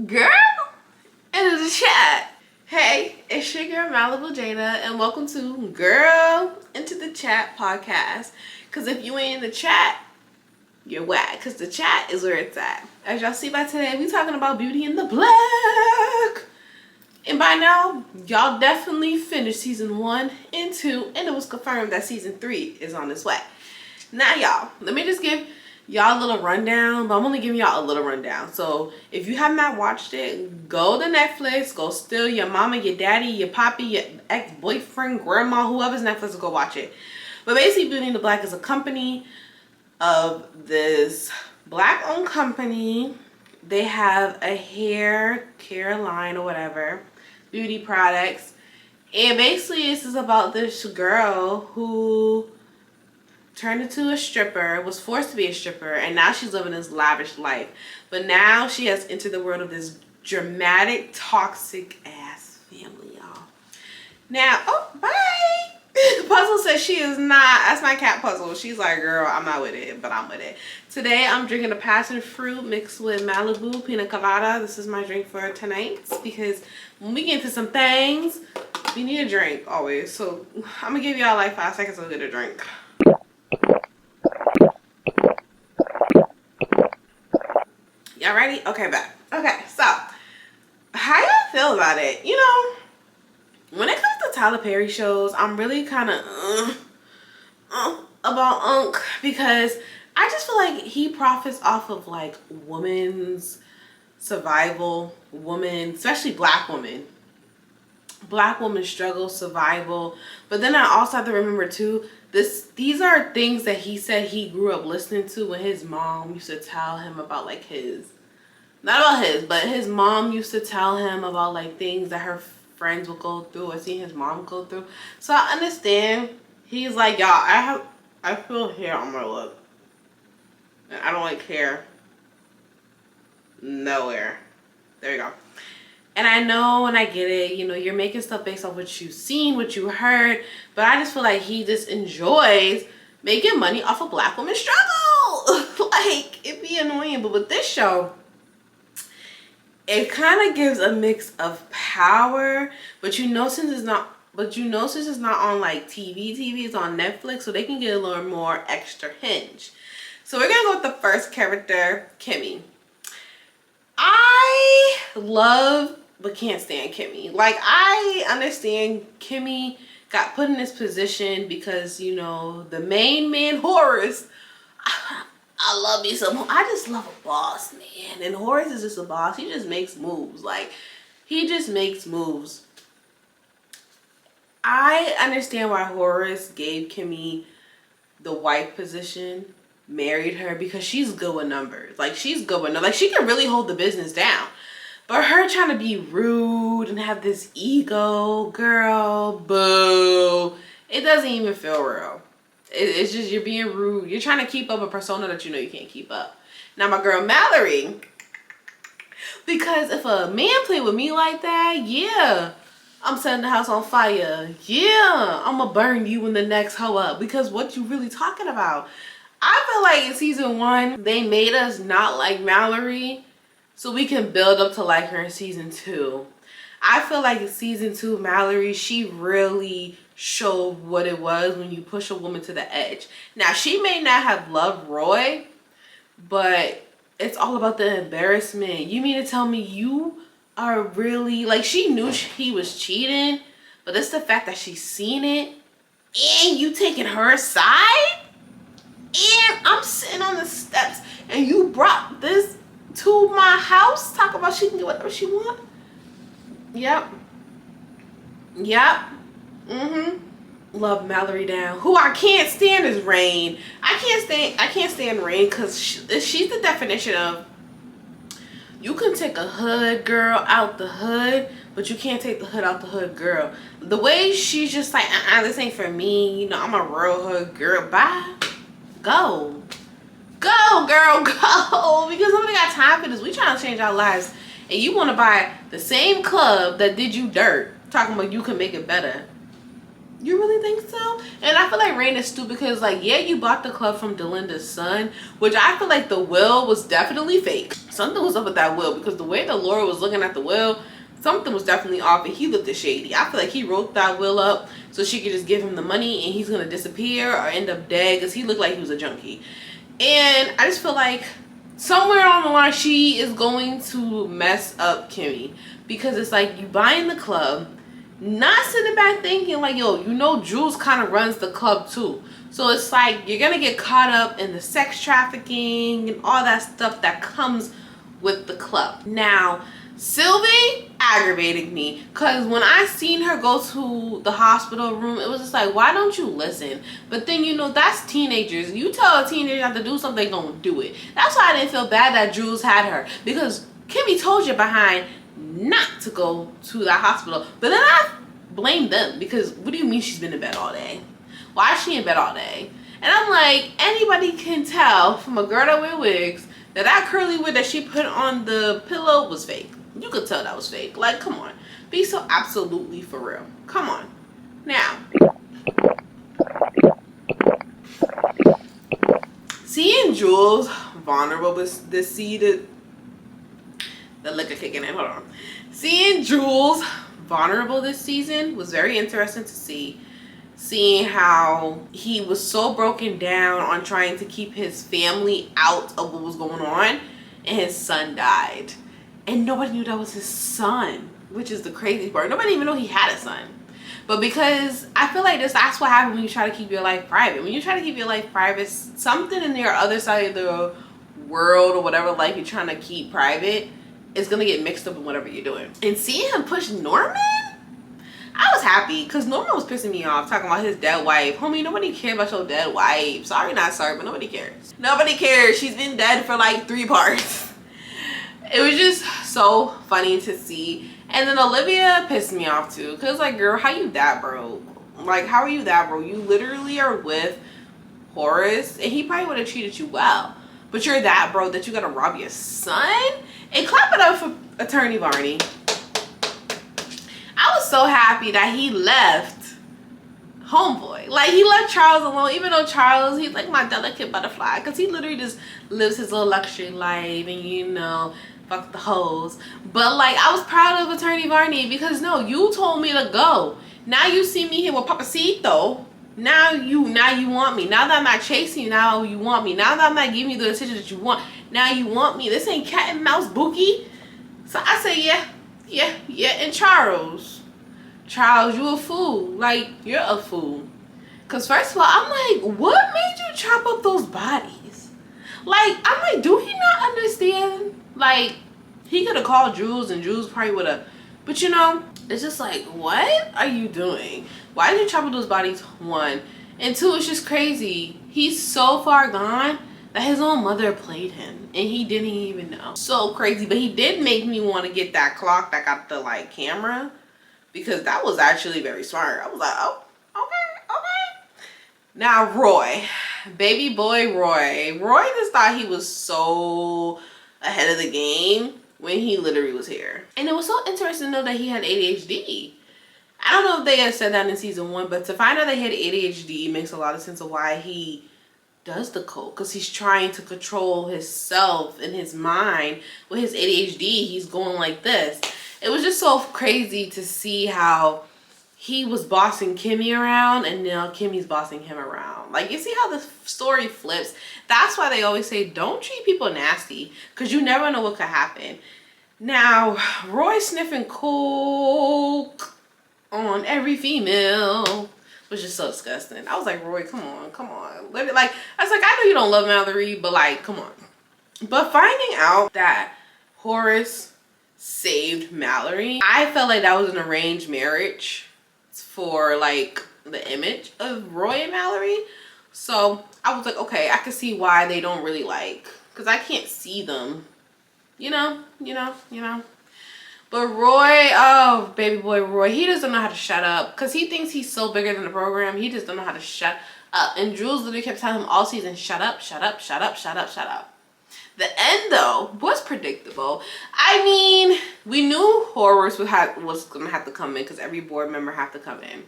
Girl, into the chat. Hey, it's your girl Malibu Jada, and welcome to Girl Into the Chat podcast. Because if you ain't in the chat, you're whack. Because the chat is where it's at. As y'all see by today, we talking about Beauty in the Black. And by now, y'all definitely finished season 1 and 2, and it was confirmed that season 3 is on its way. Now, y'all, let me just give y'all a little rundown, but I'm only giving y'all a little rundown. So if you have not watched it, go to Netflix, go steal your mama, your daddy, your poppy, your ex-boyfriend, grandma, whoever's Netflix, to go watch it. But basically, Beauty in the Black is a company of this black-owned company. They have a hair care line or whatever, beauty products. And basically, this is about this girl who turned into a stripper, was forced to be a stripper, and now she's living this lavish life. But now she has entered the world of this dramatic, toxic ass family, y'all. Now, oh, bye. Puzzle says she is not. That's my cat Puzzle. She's like, girl, I'm not with it, but I'm with it. Today, I'm drinking a passion fruit mixed with Malibu pina colada. This is my drink for tonight because when we get into some things, we need a drink always. So I'm gonna give y'all like 5 seconds to get a drink. Y'all ready? Okay, back. Okay, so how y'all feel about it? You know, when it comes to Tyler Perry shows, I'm really kind of about Unc because I just feel like he profits off of like women's survival, especially black women struggle, survival. But then I also have to remember too, these are things that he said he grew up listening to when his mom used to tell him about like but his mom used to tell him about like things that her friends would go through or see his mom go through. So I understand. He's like, y'all, I feel hair on my lip. And I don't like hair nowhere. There you go. And I know and I get it, you know, you're making stuff based off what you've seen, what you heard, but I just feel like he just enjoys making money off of black women's struggle. Like, it'd be annoying, but with this show, it kind of gives a mix of power, but since it's not on like TV, it's on Netflix, so they can get a little more extra hinge. So we're gonna go with the first character, Kimmy. I love but can't stand Kimmy. Like, I understand Kimmy got put in this position because, you know, the main man, Horace, I love you some. I just love a boss, man. And Horace is just a boss. He just makes moves. Like, he just makes moves. I understand why Horace gave Kimmy the wife position, married her, because she's good with numbers. Like, she's good with numbers. Like, she can really hold the business down. But her trying to be rude and have this ego, girl, boo. It doesn't even feel real. It's just you're being rude. You're trying to keep up a persona that you know you can't keep up. Now, my girl Mallory, because if a man play with me like that, yeah, I'm setting the house on fire. Yeah, I'm going to burn you and the next hoe up. Because what you really talking about? I feel like in season 1, they made us not like Mallory so we can build up to like her in season 2. I feel like in season 2, Mallory, she really showed what it was when you push a woman to the edge. Now, she may not have loved Roy, but it's all about the embarrassment. You mean to tell me you are really, like, she knew he was cheating, but it's the fact that she's seen it and you taking her side? And I'm sitting on the steps and you brought this to my house? Talk about she can get whatever she want? Yep. Love Mallory down. Who I can't stand is Rain. I can't stand Rain because she's the definition of, you can take a hood girl out the hood, but you can't take the hood out the hood girl. The way she's just like, this ain't for me. You know, I'm a real hood girl. Bye. Go. Go, girl, go. Because nobody got time for this. We trying to change our lives. And you want to buy the same club that did you dirt. Talking about you can make it better. You really think so? And I feel like Rain is stupid because, like, yeah, you bought the club from Delinda's son, which I feel like the will was definitely fake. Something was up with that will because the way that Laura was looking at the will, something was definitely off and he looked shady. I feel like he wrote that will up so she could just give him the money and he's going to disappear or end up dead because he looked like he was a junkie. And I just feel like somewhere along the line she is going to mess up Kimmy because it's like you buying the club, not sitting back thinking like, yo, you know Jules kind of runs the club too. So it's like you're going to get caught up in the sex trafficking and all that stuff that comes with the club. Now, Sylvie aggravated me because when I seen her go to the hospital room, it was just like, why don't you listen? But then, you know, that's teenagers. You tell a teenager not to do something, they gonna do it. That's why I didn't feel bad that Jules had her, because Kimmy told you behind not to go to that hospital. But then I blame them because what do you mean she's been in bed all day? Why is she in bed all day? And I'm like, anybody can tell from a girl that wear wigs that curly wig that she put on the pillow was fake. You could tell that was fake. Like, come on. Be so absolutely for real. Come on. Now, seeing Jules vulnerable this season, the liquor kicking in, hold on. Seeing Jules vulnerable this season was very interesting to see. Seeing how he was so broken down on trying to keep his family out of what was going on, and his son died. And nobody knew that was his son, which is the crazy part. Nobody even knew he had a son. But because I feel like that's what happens when you try to keep your life private. When you try to keep your life private, something in your other side of the world or whatever life you're trying to keep private is going to get mixed up in whatever you're doing. And seeing him push Norman, I was happy because Norman was pissing me off talking about his dead wife. Homie, nobody cares about your dead wife. Sorry, not sorry, but nobody cares. Nobody cares. She's been dead for like 3 parts. It was just so funny to see. And then Olivia pissed me off too. Because like, girl, how you that broke? Like, how are you that broke? You literally are with Horace. And he probably would have treated you well. But you're that broke that you got to rob your son? And clap it up for Attorney Varney. I was so happy that he left homeboy. Like, he left Charles alone, even though Charles, he's like my delicate butterfly, because he literally just lives his little luxury life and, you know, fuck the hoes. But like, I was proud of Attorney Varney because no, you told me to go. Now you see me here with Papacito. Now you want me. Now that I'm not chasing you, now you want me. Now that I'm not giving you the attention that you want, now you want me. This ain't cat and mouse bookie. So I say yeah. And Charles, you a fool. Like, you're a fool. Because first of all, I'm like, what made you chop up those bodies? Like, I'm like, do he not understand? Like, he could have called Jules and Jules probably would have. But you know, it's just like, what are you doing? Why did you chop up those bodies? 1. And 2, it's just crazy. He's so far gone that his own mother played him. And he didn't even know. So crazy. But he did make me want to get that clock that got the like camera. Because that was actually very smart. I was like, oh, okay. Now, Roy. Baby boy Roy. Roy just thought he was so ahead of the game when he literally was here. And it was so interesting to know that he had ADHD. I don't know if they had said that in season 1, but to find out they had ADHD makes a lot of sense of why he does the coke. Because he's trying to control himself and his mind. With his ADHD, he's going like this. It was just so crazy to see how he was bossing Kimmy around and now Kimmy's bossing him around. Like, you see how the story flips? That's why they always say don't treat people nasty, because you never know what could happen. Now, Roy sniffing coke on every female was just so disgusting. I was like, Roy, come on. Like, I was like, I know you don't love Mallory, but like, come on. But finding out that Horace saved Mallory, I felt like that was an arranged marriage for like the image of Roy and Mallory. So I was like, okay, I can see why they don't really like, because I can't see them, you know. But Roy, oh, baby boy Roy, he doesn't know how to shut up because he thinks he's so bigger than the program. He just don't know how to shut up. And Jules literally kept telling him all season, shut up. The end, though, was predictable. I mean, we knew Horace was going to have to come in because every board member had to come in.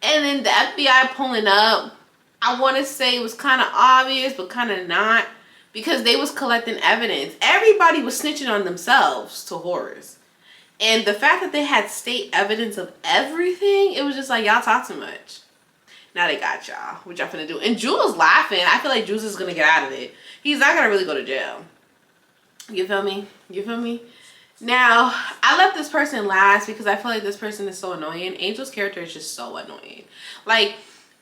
And then the FBI pulling up, I want to say it was kind of obvious, but kind of not, because they was collecting evidence. Everybody was snitching on themselves to Horace. And the fact that they had state evidence of everything, it was just like, y'all talk too much. Now they got y'all. What y'all finna do? And Jules laughing. I feel like Jules is gonna get out of it. He's not gonna really go to jail. You feel me? You feel me? Now, I left this person last because I feel like this person is so annoying. Angel's character is just so annoying. Like,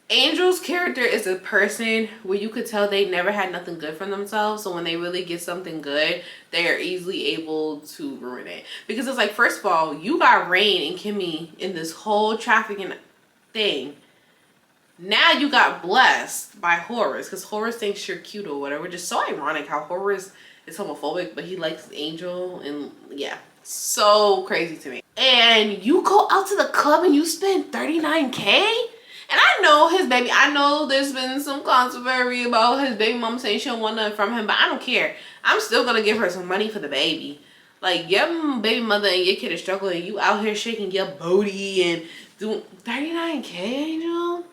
Angel's character is a person where you could tell they never had nothing good for themselves. So when they really get something good, they are easily able to ruin it. Because it's like, first of all, you got Rain and Kimmy in this whole trafficking thing. Now you got blessed by Horace because Horace thinks you're cute or whatever. Just so ironic how Horace is homophobic, but he likes Angel, and yeah, so crazy to me. And you go out to the club and you spend $39K? And I know his baby, I know there's been some controversy about his baby mom saying she don't want nothing from him, but I don't care. I'm still gonna give her some money for the baby. Like, your baby mother and your kid is struggling, you out here shaking your booty and doing $39K, Angel?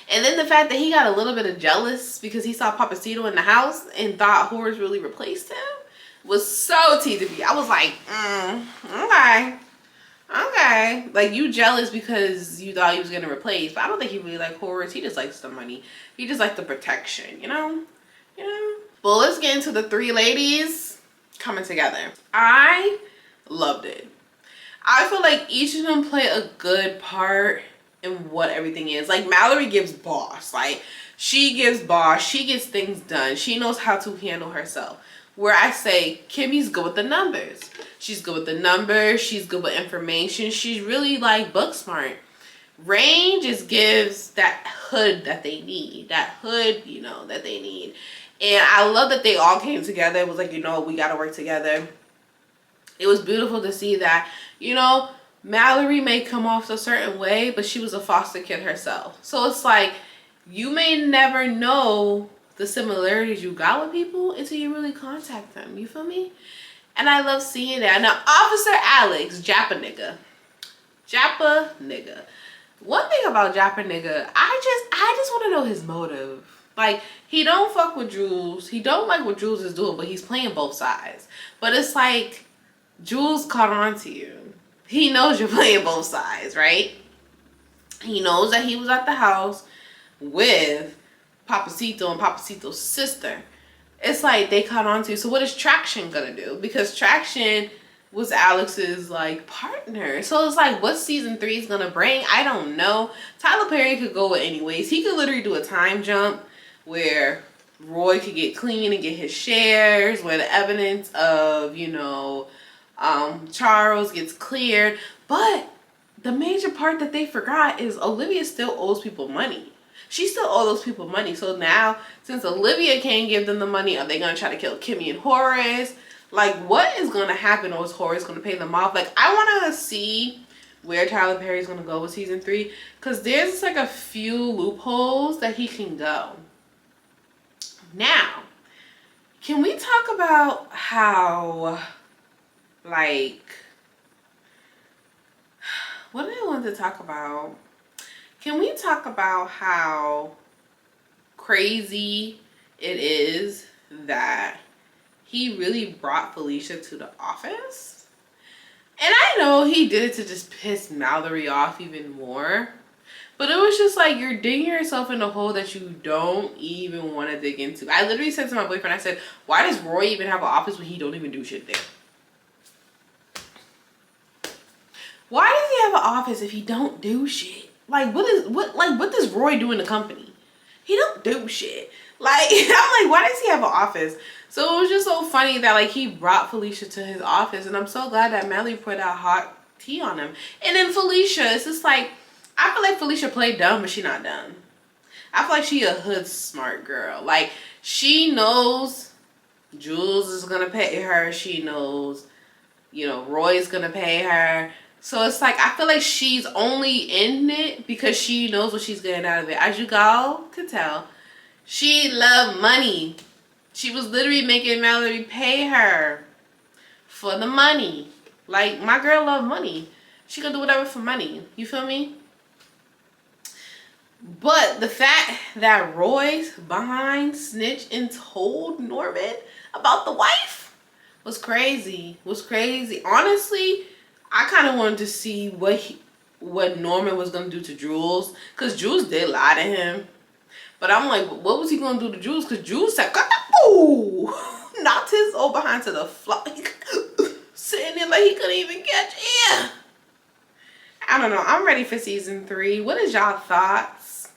And then the fact that he got a little bit of jealous because he saw Papacito in the house and thought Horace really replaced him was so tea to me. I was like, okay. Like, you jealous because you thought he was getting replaced. But I don't think he really liked Horace. He just likes the money. He just likes the protection, you know? But let's get into the three ladies coming together. I loved it. I feel like each of them play a good part in what everything is. Like, Mallory gives boss. Like, she gives boss. She gets things done. She knows how to handle herself. Where I say Kimmy's good with the numbers. She's good with the numbers. She's good with information. She's really like book smart. Rain just gives that hood that they need. That hood, you know, that they need. And I love that they all came together. It was like, you know, we got to work together. It was beautiful to see that, you know, Mallory may come off a certain way, but she was a foster kid herself. So it's like, you may never know the similarities you got with people until you really contact them. You feel me? And I love seeing that. Now, Officer Alex, Japa nigga. One thing about Japa nigga, I just want to know his motive. Like, he don't fuck with Jules. He don't like what Jules is doing, but he's playing both sides. But it's like, Jules caught on to you. He knows you're playing both sides, right? He knows that he was at the house with Papacito and Papacito's sister. It's like they caught on to you. So what is Traction gonna do? Because Traction was Alex's like partner. So it's like, what season 3 is gonna bring? I don't know. Tyler Perry could go anyways. He could literally do a time jump where Roy could get clean and get his shares, where the evidence of, you know, Charles gets cleared. But the major part that they forgot is Olivia still owes people money. She still owes those people money. So now, since Olivia can't give them the money, are they going to try to kill Kimmy and Horace? Like, what is going to happen? Or is Horace going to pay them off? Like, I want to see where Tyler Perry's going to go with season 3. Because there's like a few loopholes that he can go. Now, can we talk about how, like, what did I want to talk about? Can we talk about how crazy it is that he really brought Felicia to the office? And I know he did it to just piss Mallory off even more. But it was just like, you're digging yourself in a hole that you don't even want to dig into. I literally said to my boyfriend, I said, why does Roy even have an office when he don't even do shit there? Why does he have an office if he don't do shit? Like, what does Roy do in the company? He don't do shit. Like, I'm like, why does he have an office? So it was just so funny that, like, he brought Felicia to his office. And I'm so glad that Melly put out hot tea on him. And then Felicia, it's just like, I feel like Felicia played dumb, but she not dumb. I feel like she a hood smart girl. Like, she knows Jules is going to pay her. She knows, you know, Roy's going to pay her. So it's like, I feel like she's only in it because she knows what she's getting out of it. As you all could tell, she loved money. She was literally making Mallory pay her for the money. Like, my girl loved money. She gonna do whatever for money. You feel me? But the fact that Roy's behind snitch and told Norman about the wife was crazy. Was crazy. Honestly, I kind of wanted to see what Norman was gonna do to Jules, cause Jules did lie to him. But I'm like, what was he gonna do to Jules? Cause Jules said, "Cut the ooh," knocked his old behind to the floor, sitting there like he couldn't even catch air. I don't know. I'm ready for season 3. What is y'all thoughts?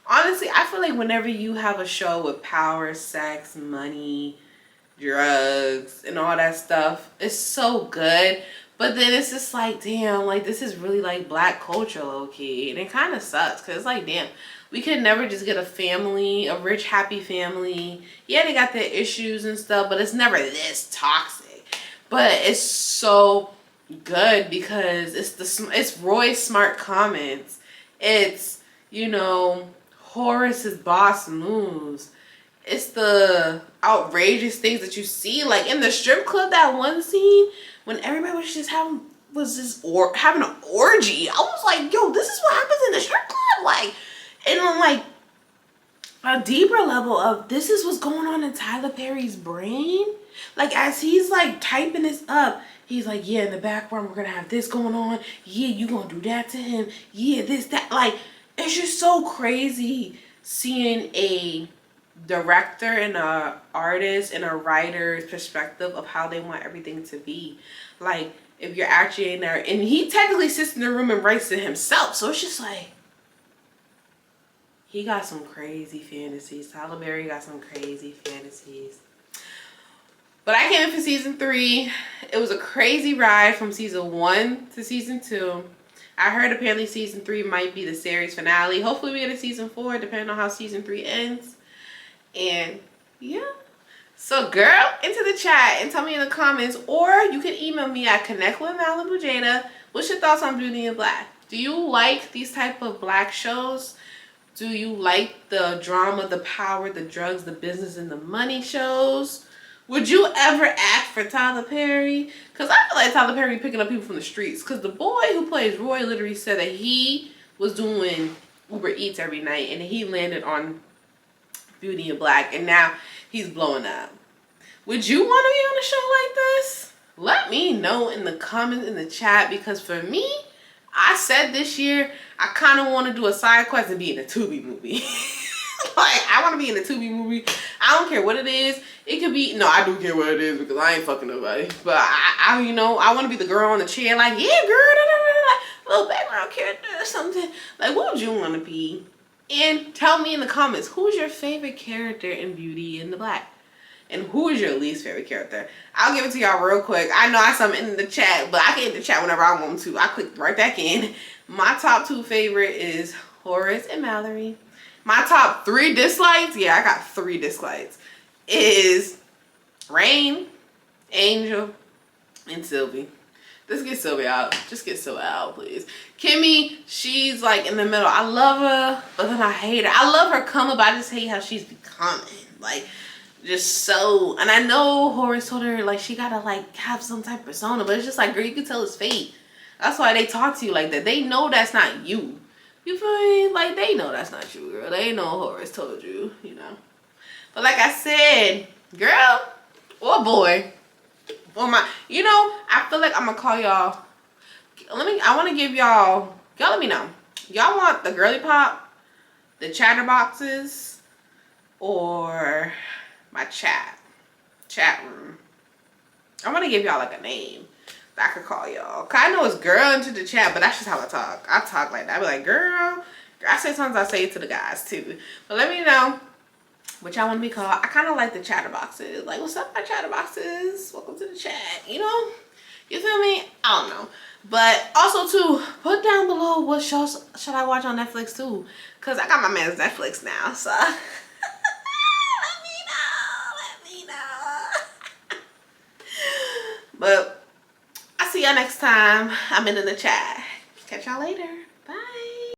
Honestly, I feel like whenever you have a show with power, sex, money, drugs, and all that stuff, it's so good. But then it's just like, damn, like this is really like black culture, low key. And it kind of sucks because it's like, damn, we could never just get a family, a rich, happy family. Yeah, they got their issues and stuff, but it's never this toxic. But it's so good because it's Roy's smart comments. It's, you know, Horace's boss moves. It's the outrageous things that you see, like in the strip club. That one scene when everybody was just having an orgy. I was like, yo, this is what happens in the strip club. Like, and on like a deeper level of this is what's going on in Tyler Perry's brain. Like as he's like typing this up, he's like, yeah, in the background we're gonna have this going on. Yeah, you gonna do that to him. Yeah, this, that. Like, it's just so crazy seeing a director and a artist and a writer's perspective of how they want everything to be. Like, if you're actually in there, and he technically sits in the room and writes it himself, so it's just like he got some crazy fantasies. Tyler Perry got some crazy fantasies. But I came in for season 3. It was a crazy ride from season 1 to season 2. I heard apparently season 3 might be the series finale. Hopefully we get a season 4, depending on how season 3 ends. And yeah. So girl, into the chat and tell me in the comments, or you can email me at connectwithmalibujada. What's your thoughts on Beauty in Black? Do you like these type of black shows? Do you like the drama, the power, the drugs, the business, and the money shows? Would you ever act for Tyler Perry? Because I feel like Tyler Perry picking up people from the streets. Because the boy who plays Roy literally said that he was doing Uber Eats every night and he landed on Beauty in Black and now he's blowing up. Would you want to be on a show like this? Let me know in the comments, in the chat, because for me, I said this year, I kind of want to do a side quest and be in a Tubi movie. Like, I want to be in a Tubi movie. I don't care what it is. It could be, no, I do care what it is because I ain't fucking nobody. But I you know, I want to be the girl on the chair, like, yeah, girl, da, da, da, da, little background character or something. Like, what would you want to be? And tell me in the comments, who's your favorite character in Beauty in the Black? And who is your least favorite character? I'll give it to y'all real quick. I know I saw them in the chat, but I can get the chat whenever I want to. I clicked right back in. My top 2 favorite is Horace and Mallory. My top 3 dislikes, yeah, I got 3 dislikes, is Rain, Angel, and Sylvie. Let's get Sylvie out. Just get Sylvie out, please. Kimmy, she's like in the middle. I love her, but then I hate her. I love her come up. I just hate how she's becoming. Like, just so, and I know Horace told her like she gotta like have some type of persona, but it's just like, girl, you can tell it's fate. That's why they talk to you like that. They know that's not you. You feel me? Like, they know that's not you, girl. They know Horace told you, you know. But like I said, girl or boy, or my, you know, I feel like I'm gonna call y'all. I want to give y'all let me know. Y'all want the girly pop, the chatterboxes, or my chat room? I want to give y'all like a name that I could call y'all. Cause I know it's girl into the chat, but that's just how I talk. I talk like that. I be like, girl. I say sometimes I say it to the guys too. But let me know what y'all want to be called. I kind of like the chatterboxes. Like, what's up, my chatterboxes? Welcome to the chat. You know? You feel me? I don't know. But also too, put down below what shows should I watch on Netflix too. Cause I got my man's Netflix now, so let me know. But I'll see y'all next time. I'm in the chat. Catch y'all later.